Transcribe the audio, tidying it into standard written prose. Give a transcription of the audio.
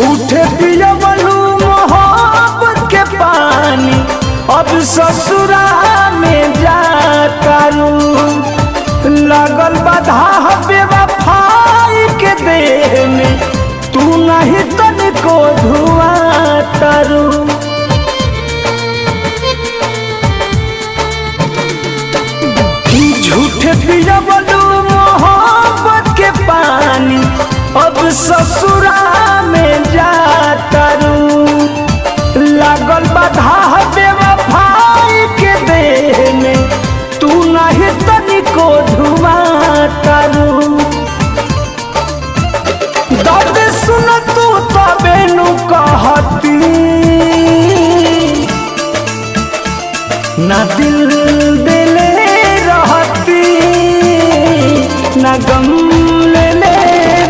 झूठे पियवलू मोहब्बत के पानी, अब ससुरा में जातारू। लगल बाधा बेवफाई के देह में, तू नहीं तनिको धुआं तारू। झूठे पियवलू मोहब्बत के पानी, अब ससुरा में जातारू। लागल बाधा बेवफाई के देह में, तू नहीं तनिको धुआं तारू। दर्द सुन तू तबे नु कहती, ना दिल